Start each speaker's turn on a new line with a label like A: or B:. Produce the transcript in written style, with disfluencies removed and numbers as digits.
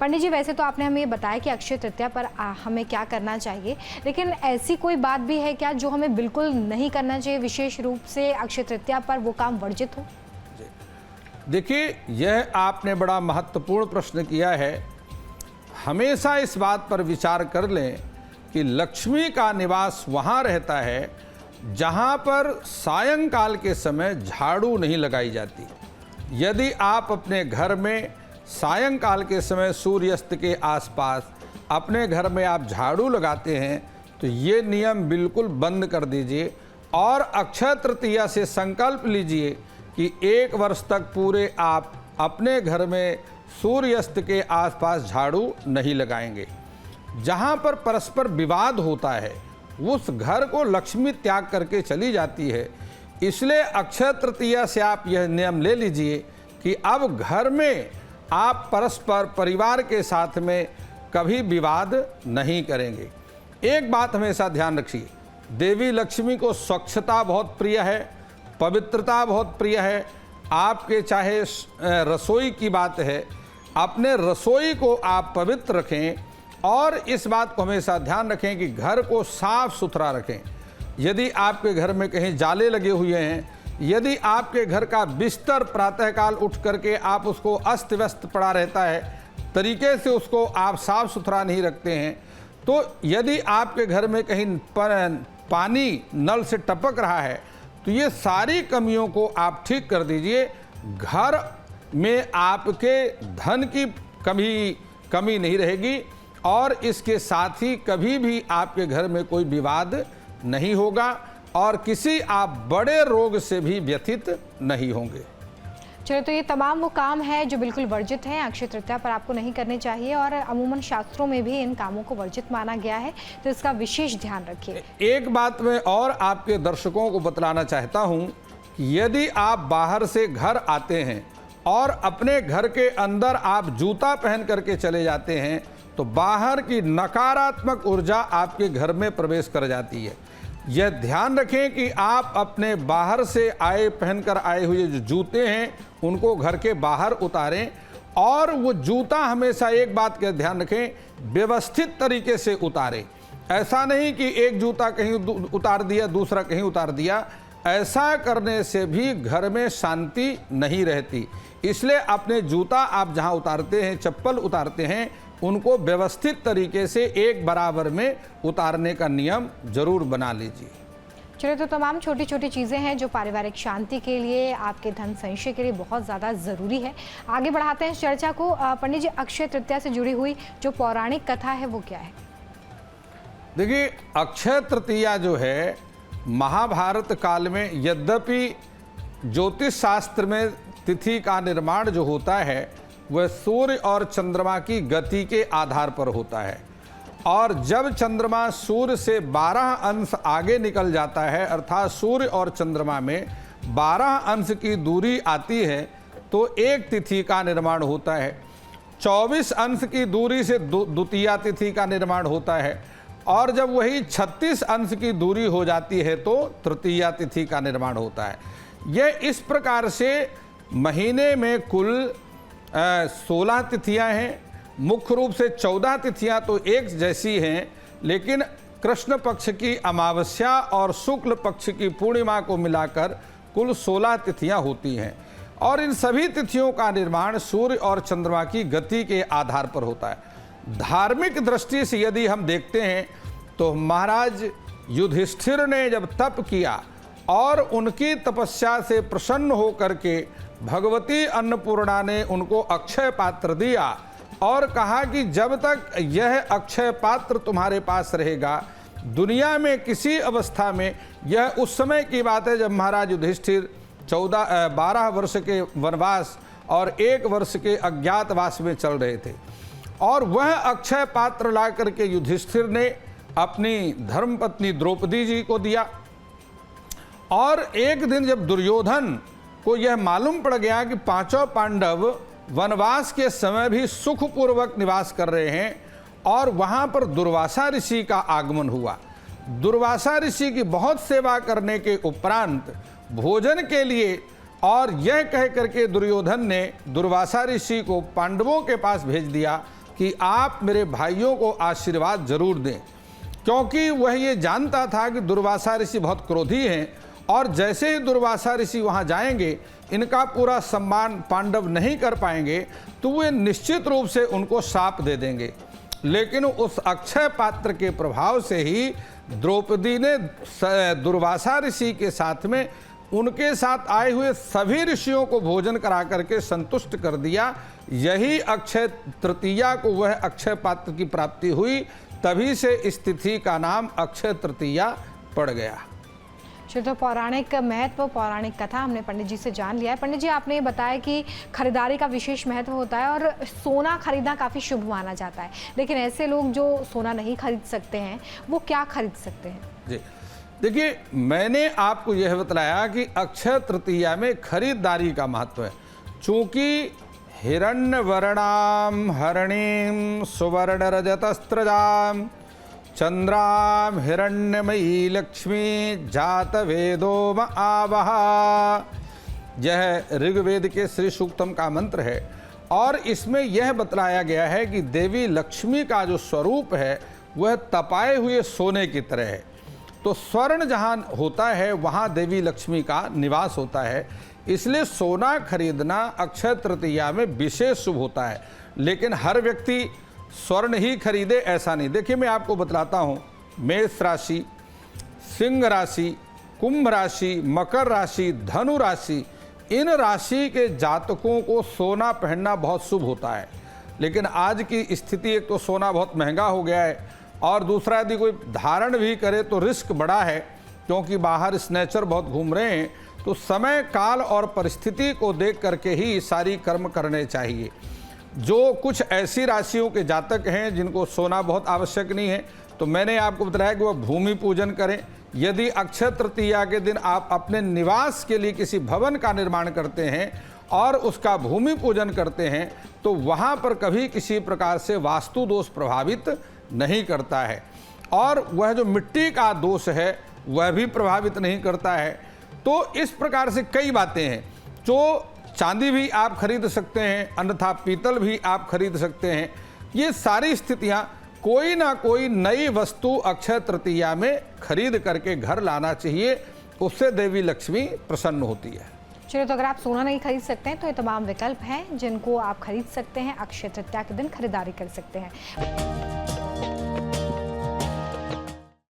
A: पंडित जी, वैसे तो आपने हमें ये बताया कि अक्षय तृतीया पर हमें क्या करना चाहिए, लेकिन ऐसी कोई बात भी है क्या जो हमें बिल्कुल नहीं करना चाहिए, विशेष रूप से अक्षय तृतीया पर वो काम वर्जित हो?
B: देखिए, यह आपने बड़ा महत्वपूर्ण प्रश्न किया है। हमेशा इस बात पर विचार कर लें कि लक्ष्मी का निवास वहाँ रहता है जहाँ पर सायंकाल के समय झाड़ू नहीं लगाई जाती। यदि आप अपने घर में सायंकाल के समय सूर्यास्त के आसपास अपने घर में आप झाड़ू लगाते हैं तो ये नियम बिल्कुल बंद कर दीजिए और अक्षय तृतीया से संकल्प लीजिए कि 1 वर्ष तक पूरे आप अपने घर में सूर्यास्त के आसपास झाड़ू नहीं लगाएंगे। जहाँ पर परस्पर विवाद होता है उस घर को लक्ष्मी त्याग करके चली जाती है। इसलिए अक्षय तृतीया से आप यह नियम ले लीजिए कि अब घर में आप परस्पर परिवार के साथ में कभी विवाद नहीं करेंगे। एक बात हमेशा ध्यान रखिए, देवी लक्ष्मी को स्वच्छता बहुत प्रिय है, पवित्रता बहुत प्रिय है। आपके चाहे रसोई की बात है, अपने रसोई को आप पवित्र रखें और इस बात को हमेशा ध्यान रखें कि घर को साफ सुथरा रखें। यदि आपके घर में कहीं जाले लगे हुए हैं, यदि आपके घर का बिस्तर प्रातःकाल उठ करके आप उसको अस्त व्यस्त पड़ा रहता है, तरीके से उसको आप साफ सुथरा नहीं रखते हैं, तो यदि आपके घर में कहीं पानी नल से टपक रहा है तो ये सारी कमियों को आप ठीक कर दीजिए। घर में आपके धन की कमी नहीं रहेगी और इसके साथ ही कभी भी आपके घर में कोई विवाद नहीं होगा और किसी आप बड़े रोग से भी व्यथित नहीं होंगे।
A: चलिए, तो ये तमाम वो काम है जो बिल्कुल वर्जित हैं, अक्षय तृतीया पर आपको नहीं करने चाहिए और अमूमन शास्त्रों में भी इन कामों को वर्जित माना गया है, तो इसका विशेष ध्यान रखिए।
B: एक बात मैं और आपके दर्शकों को बतलाना चाहता हूँ, यदि आप बाहर से घर आते हैं और अपने घर के अंदर आप जूता पहन करके चले जाते हैं तो बाहर की नकारात्मक ऊर्जा आपके घर में प्रवेश कर जाती है। यह ध्यान रखें कि आप अपने बाहर से पहनकर आए हुए जो जूते हैं उनको घर के बाहर उतारें और वो जूता हमेशा एक बात का ध्यान रखें, व्यवस्थित तरीके से उतारें। ऐसा नहीं कि एक जूता कहीं उतार दिया, दूसरा कहीं उतार दिया। ऐसा करने से भी घर में शांति नहीं रहती। इसलिए अपने जूता आप जहां उतारते हैं, चप्पल उतारते हैं, उनको व्यवस्थित तरीके से एक बराबर में उतारने का नियम जरूर बना लीजिए।
A: चलिए, तो तमाम छोटी छोटी चीज़ें हैं जो पारिवारिक शांति के लिए, आपके धन संचय के लिए बहुत ज़्यादा ज़रूरी है। आगे बढ़ाते हैं इस चर्चा को। पंडित जी, अक्षय तृतीया से जुड़ी हुई जो पौराणिक कथा है वो क्या है?
B: देखिए, अक्षय तृतीया जो है महाभारत काल में, यद्यपि ज्योतिष शास्त्र में तिथि का निर्माण जो होता है वह सूर्य और चंद्रमा की गति के आधार पर होता है और जब चंद्रमा सूर्य से 12 अंश आगे निकल जाता है, अर्थात सूर्य और चंद्रमा में 12 अंश की दूरी आती है तो एक तिथि का निर्माण होता है। 24 अंश की दूरी से द्वितीया तिथि का निर्माण होता है और जब वही 36 अंश की दूरी हो जाती है तो तृतीया तिथि का निर्माण होता है। यह इस प्रकार से महीने में कुल 16 तिथियां हैं। मुख्य रूप से 14 तिथियां तो एक जैसी हैं, लेकिन कृष्ण पक्ष की अमावस्या और शुक्ल पक्ष की पूर्णिमा को मिलाकर कुल 16 तिथियां होती हैं और इन सभी तिथियों का निर्माण सूर्य और चंद्रमा की गति के आधार पर होता है। धार्मिक दृष्टि से यदि हम देखते हैं तो महाराज युधिष्ठिर ने जब तप किया और उनकी तपस्या से प्रसन्न होकर के भगवती अन्नपूर्णा ने उनको अक्षय पात्र दिया और कहा कि जब तक यह अक्षय पात्र तुम्हारे पास रहेगा, दुनिया में किसी अवस्था में, यह उस समय की बात है जब महाराज युधिष्ठिर 12 वर्ष के वनवास और 1 वर्ष के अज्ञातवास में चल रहे थे और वह अक्षय पात्र ला करके युधिष्ठिर ने अपनी धर्मपत्नी द्रौपदी जी को दिया। और एक दिन जब दुर्योधन को यह मालूम पड़ गया कि 5 पांडव वनवास के समय भी सुखपूर्वक निवास कर रहे हैं और वहां पर दुर्वासा ऋषि का आगमन हुआ। दुर्वासा ऋषि की बहुत सेवा करने के उपरांत भोजन के लिए और यह कह करके दुर्योधन ने दुर्वासा ऋषि को पांडवों के पास भेज दिया। कि आप मेरे भाइयों को आशीर्वाद जरूर दें, क्योंकि वह ये जानता था कि दुर्वासा ऋषि बहुत क्रोधी हैं और जैसे ही दुर्वासा ऋषि वहाँ जाएंगे, इनका पूरा सम्मान पांडव नहीं कर पाएंगे तो वे निश्चित रूप से उनको शाप दे देंगे। लेकिन उस अक्षय पात्र के प्रभाव से ही द्रौपदी ने दुर्वासा ऋषि के साथ में उनके साथ आए हुए सभी ऋषियों को भोजन करा करके संतुष्ट कर दिया। यही अक्षय तृतीया को वह अक्षय पात्र की प्राप्ति हुई, तभी से इस तिथि का नाम अक्षय तृतीया पड़ गया।
A: तो पौराणिक महत्व, पौराणिक कथा हमने पंडित जी से जान लिया है। पंडित जी, आपने बताया कि खरीदारी का विशेष महत्व होता है और सोना खरीदना काफ़ी शुभ माना जाता है, लेकिन ऐसे लोग जो सोना नहीं खरीद सकते हैं वो क्या खरीद सकते हैं? जी
B: देखिए, मैंने आपको यह बतलाया कि अक्षय तृतीया में खरीदारी का महत्व है। चूंकि हिरण्यवर्णाम हरणीम सुवर्ण रजतस्त्रजाम चंद्राम हिरण्यमयी लक्ष्मी जात वेदोम आवहा, यह ऋग्वेद के श्री सूक्तम का मंत्र है और इसमें यह बतलाया गया है कि देवी लक्ष्मी का जो स्वरूप है वह तपाए हुए सोने की तरह है। तो स्वर्ण जहाँ होता है वहाँ देवी लक्ष्मी का निवास होता है, इसलिए सोना खरीदना अक्षय तृतीया में विशेष शुभ होता है। लेकिन हर व्यक्ति स्वर्ण ही खरीदे ऐसा नहीं। देखिए, मैं आपको बतलाता हूँ, मेष राशि, सिंह राशि, कुंभ राशि, मकर राशि, धनु राशि, इन राशि के जातकों को सोना पहनना बहुत शुभ होता है। लेकिन आज की स्थिति, एक तो सोना बहुत महंगा हो गया है और दूसरा यदि कोई धारण भी करे तो रिस्क बड़ा है, क्योंकि बाहर स्नेचर बहुत घूम रहे हैं। तो समय काल और परिस्थिति को देख करके ही सारी कर्म करने चाहिए। जो कुछ ऐसी राशियों के जातक हैं जिनको सोना बहुत आवश्यक नहीं है, तो मैंने आपको बताया कि वह भूमि पूजन करें। यदि अक्षय तृतीया के दिन आप अपने निवास के लिए किसी भवन का निर्माण करते हैं और उसका भूमि पूजन करते हैं तो वहाँ पर कभी किसी प्रकार से वास्तु दोष प्रभावित नहीं करता है और वह जो मिट्टी का दोष है वह भी प्रभावित नहीं करता है। तो इस प्रकार से कई बातें हैं। जो चांदी भी आप खरीद सकते हैं, अन्यथा पीतल भी आप खरीद सकते हैं। ये सारी स्थितियां, कोई ना कोई नई वस्तु अक्षय तृतीया में खरीद करके घर लाना चाहिए, उससे देवी लक्ष्मी प्रसन्न होती है।
A: चलिए, तो अगर आप सोना नहीं खरीद सकते हैं तो ये तमाम विकल्प हैं जिनको आप खरीद सकते हैं, अक्षय तृतीया के दिन खरीदारी कर सकते हैं।